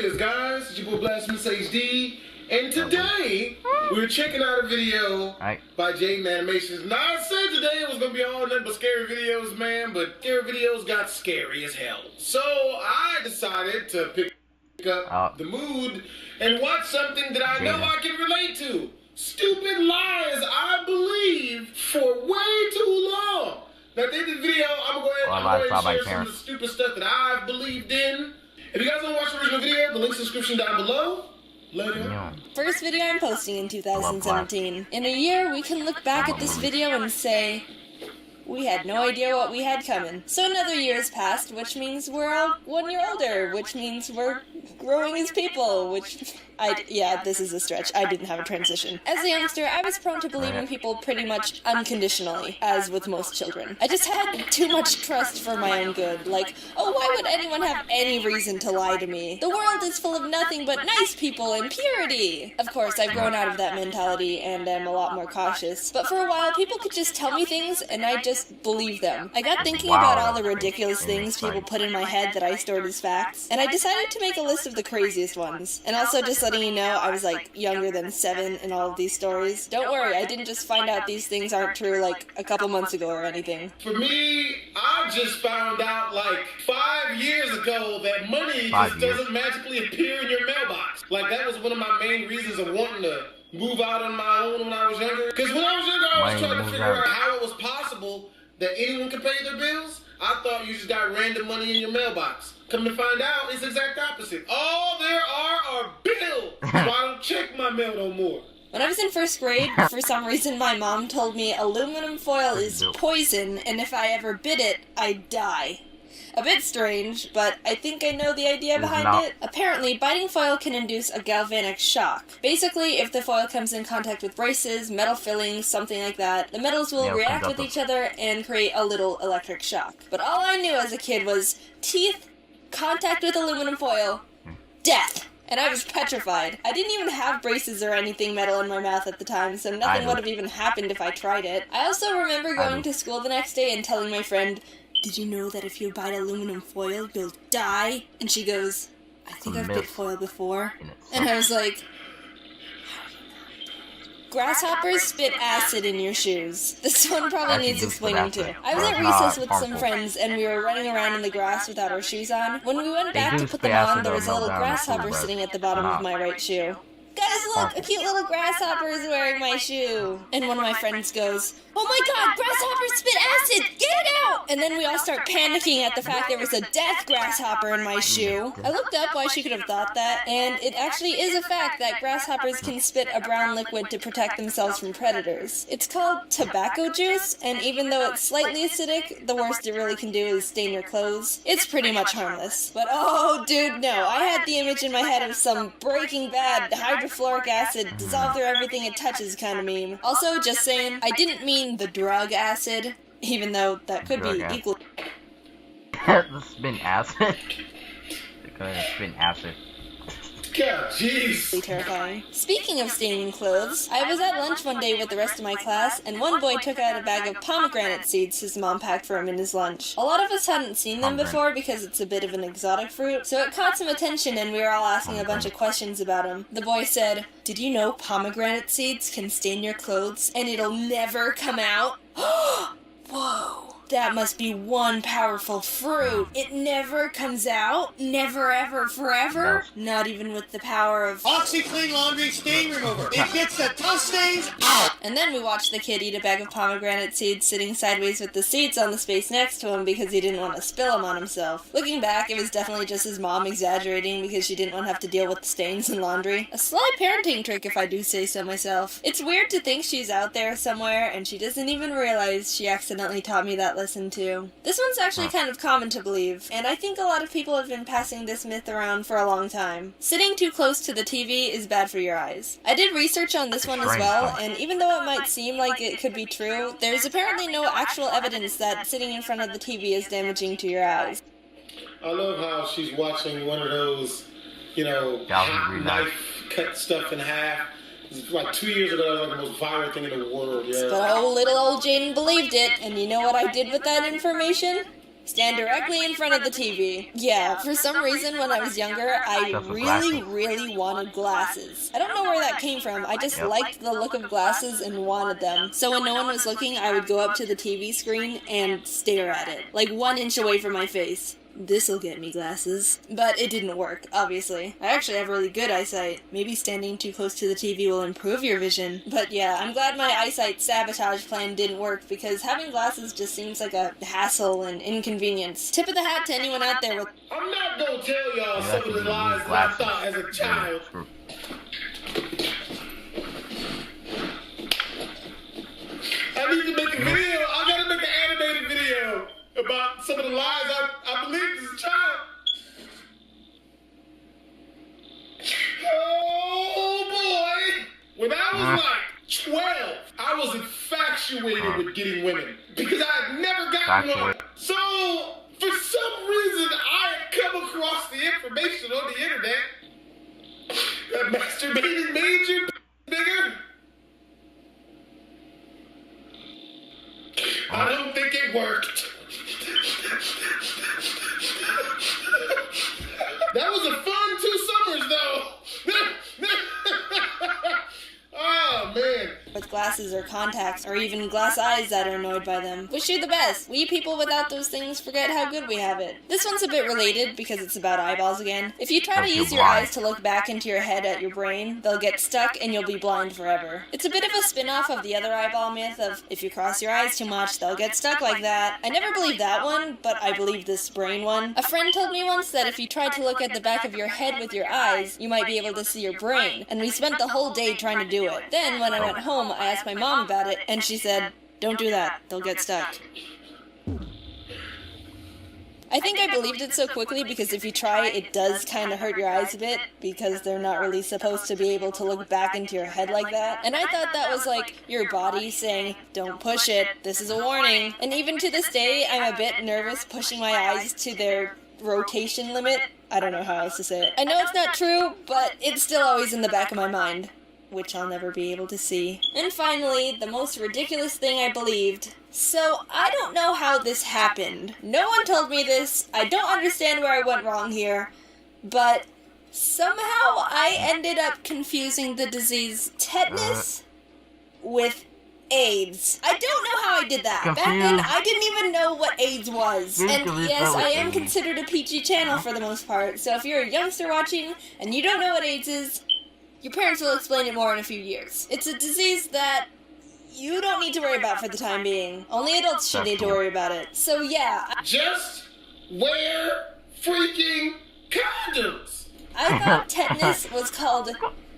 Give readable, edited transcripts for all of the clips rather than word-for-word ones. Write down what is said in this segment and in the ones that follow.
is, guys? It's your boy BlastphamousHD, and today we're checking out a video by Jaiden Animations. Now, I said today it was gonna be all nothing but scary videos, man, but scary videos got scary as hell. So I decided to pick up the mood and watch something that I know I can relate to. Stupid lies I believed for way too long. Now, at the end of the video, I'm going to share some of the stupid stuff that I've believed in. If you guys want to watch the original video, the link's in the description down below. First video I'm posting in 2017. In a year, we can look back at this video and say, we had no idea what we had coming. So another year has passed, which means we're all 1 year older, which means we're growing as people, which... yeah, this is a stretch. I didn't have a transition. As a youngster, I was prone to believing people pretty much unconditionally, as with most children. I just had too much trust for my own good. Like, oh, why would anyone have any reason to lie to me? The world is full of nothing but nice people and purity! Of course, I've grown out of that mentality and am a lot more cautious. But for a while, people could just tell me things and I just believe them. I got thinking about all the ridiculous things people put in my head that I stored as facts, and I decided to make a list of the craziest ones. And also just letting you know, I was like younger than 7 in all of these stories. Don't worry, I didn't just find out these things aren't true like a couple months ago or anything. For me, I just found out like 5 years ago that money just doesn't magically appear in your mailbox. Like, that was one of my main reasons of wanting to move out on my own when I was younger. Because when I was younger, I was trying to figure out how it was possible that anyone could pay their bills. I thought you just got random money in your mailbox. Come to find out, it's the exact opposite. All there are bills. So I don't check my mail no more. When I was in 1st grade, for some reason my mom told me aluminum foil is poison, and if I ever bit it, I'd die. A bit strange, but I think I know the idea behind it. Apparently, biting foil can induce a galvanic shock. Basically, if the foil comes in contact with braces, metal fillings, something like that, the metals will react with each other and create a little electric shock. But all I knew as a kid was teeth, contact with aluminum foil, death. And I was petrified. I didn't even have braces or anything metal in my mouth at the time, so nothing would have even happened if I tried it. I also remember going to school the next day and telling my friend, "Did you know that if you bite aluminum foil, you'll die?" And she goes, "I think I've bit foil before." And I was like, grasshoppers spit acid in your shoes. This one probably needs explaining too. I was at recess with some friends and we were running around in the grass without our shoes on. When we went back to put them on, there was a little grasshopper sitting at the bottom of my right shoe. Guys, look! A cute little grasshopper is wearing my shoe! And one of my friends goes, "Oh my god, grasshoppers spit acid! Get it out!" And then we all start panicking at the fact there was a death grasshopper in my shoe. I looked up why she could have thought that, and it actually is a fact that grasshoppers can spit a brown liquid to protect themselves from predators. It's called tobacco juice, and even though it's slightly acidic, the worst it really can do is stain your clothes. It's pretty much harmless. But oh, dude, no. I had the image in my head of some Breaking Bad hydrofluoric acid dissolve through everything it touches kind of meme. Also, just saying, I didn't mean the drug acid, even though that could be equal. The spin acid? Spin acid. God, jeez. Terrifying. Speaking of staining clothes, I was at lunch one day with the rest of my class, and one boy took out a bag of pomegranate seeds his mom packed for him in his lunch. A lot of us hadn't seen them before because it's a bit of an exotic fruit, so it caught some attention and we were all asking a bunch of questions about him. The boy said, "Did you know pomegranate seeds can stain your clothes and it'll never come out?" Whoa. That must be one powerful fruit. It never comes out? Never, ever, forever? Not even with the power of OxiClean Laundry Stain Remover. It gets the tough stains out. And then we watched the kid eat a bag of pomegranate seeds sitting sideways with the seeds on the space next to him because he didn't want to spill them on himself. Looking back, it was definitely just his mom exaggerating because she didn't want to have to deal with the stains in laundry. A sly parenting trick if I do say so myself. It's weird to think she's out there somewhere and she doesn't even realize she accidentally taught me that lesson too. This one's actually kind of common to believe, and I think a lot of people have been passing this myth around for a long time. Sitting too close to the TV is bad for your eyes. I did research on this one as well, and even though it might seem like it could be true, there's apparently no actual evidence that sitting in front of the TV is damaging to your eyes. I love how she's watching one of those, you know, knife cut stuff in half. Like 2 years ago, that was like the most viral thing in the world, yeah. But oh, little old Jaiden believed it, and you know what I did with that information? stand directly in front of the TV. Yeah, for some reason when I was younger, I really wanted glasses. I don't know where that came from, I just liked the look of glasses and wanted them. So when no one was looking, I would go up to the TV screen and stare at it, like 1 inch away from my face. This'll get me glasses. But it didn't work, obviously. I actually have really good eyesight. Maybe standing too close to the TV will improve your vision. But yeah, I'm glad my eyesight sabotage plan didn't work, because having glasses just seems like a hassle and inconvenience. Tip of the hat to anyone out there with... I'm not gonna tell y'all some of the lies that I thought as a child. I need to make a video. I gotta make an animated video about some of the lies I believed as a child. Oh boy! When I was like 12, I was infatuated with getting women because I had never gotten one. So, for some reason, I had come across the information on the internet that masturbating made you bigger. I don't think it worked. That was a fun 2 summers, though. Oh, man. With glasses or contacts, or even glass eyes that are annoyed by them. Wish you the best. We people without those things forget how good we have it. This one's a bit related because it's about eyeballs again. If you try to use your eyes to look back into your head at your brain, they'll get stuck and you'll be blind forever. It's a bit of a spin-off of the other eyeball myth of if you cross your eyes too much, they'll get stuck like that. I never believed that one, but I believe this brain one. A friend told me once that if you tried to look at the back of your head with your eyes, you might be able to see your brain, and we spent the whole day trying to do it. Then, when I went home, I asked my mom about it, and she said, "Don't do that, they'll get stuck." I think I believed it so quickly because if you try, it does kind of hurt your eyes a bit, because they're not really supposed to be able to look back into your head like that. And I thought that was like your body saying, "Don't push it, this is a warning." And even to this day, I'm a bit nervous pushing my eyes to their rotation limit. I don't know how else to say it. I know it's not true, but it's still always in the back of my mind, which I'll never be able to see. And finally, the most ridiculous thing I believed. So, I don't know how this happened. No one told me this. I don't understand where I went wrong here. But somehow I ended up confusing the disease tetanus with AIDS. I don't know how I did that. Back then, I didn't even know what AIDS was. And yes, I am considered a PG channel for the most part. So if you're a youngster watching and you don't know what AIDS is, your parents will explain it more in a few years. It's a disease that you don't need to worry about for the time being. Only adults should need to worry about it. So yeah. Just wear freaking condoms. I thought tetanus was called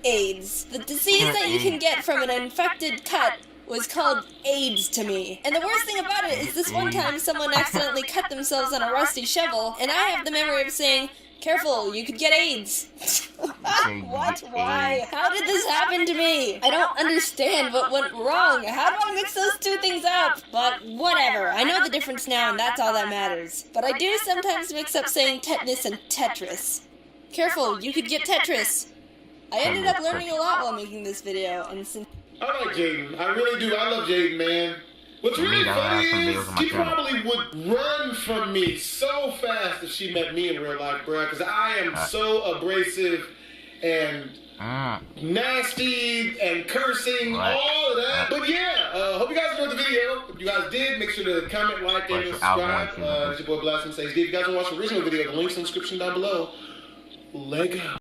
AIDS. The disease that you can get from an infected cut was called AIDS to me. And the worst thing about it is this one time someone accidentally cut themselves on a rusty shovel, and I have the memory of saying, "Careful, you could get AIDS." What? Why? How did this happen to me? I don't understand what went wrong. How do I mix those two things up? But whatever. I know the difference now, and that's all that matters. But I do sometimes mix up saying tetanus and Tetris. Careful, you could get Tetris. I ended up learning a lot while making this video, and since I like Jaiden. I really do. I love Jaiden, man. What's really funny is she probably would run from me so fast if she met me in real life, bro. Because I am so abrasive and nasty and cursing, all of that. But yeah, hope you guys enjoyed the video. If you guys did, make sure to comment, like, and subscribe. It's your boy BlastphamousHD. If you guys want to watch the original video, the link's in the description down below. Lego.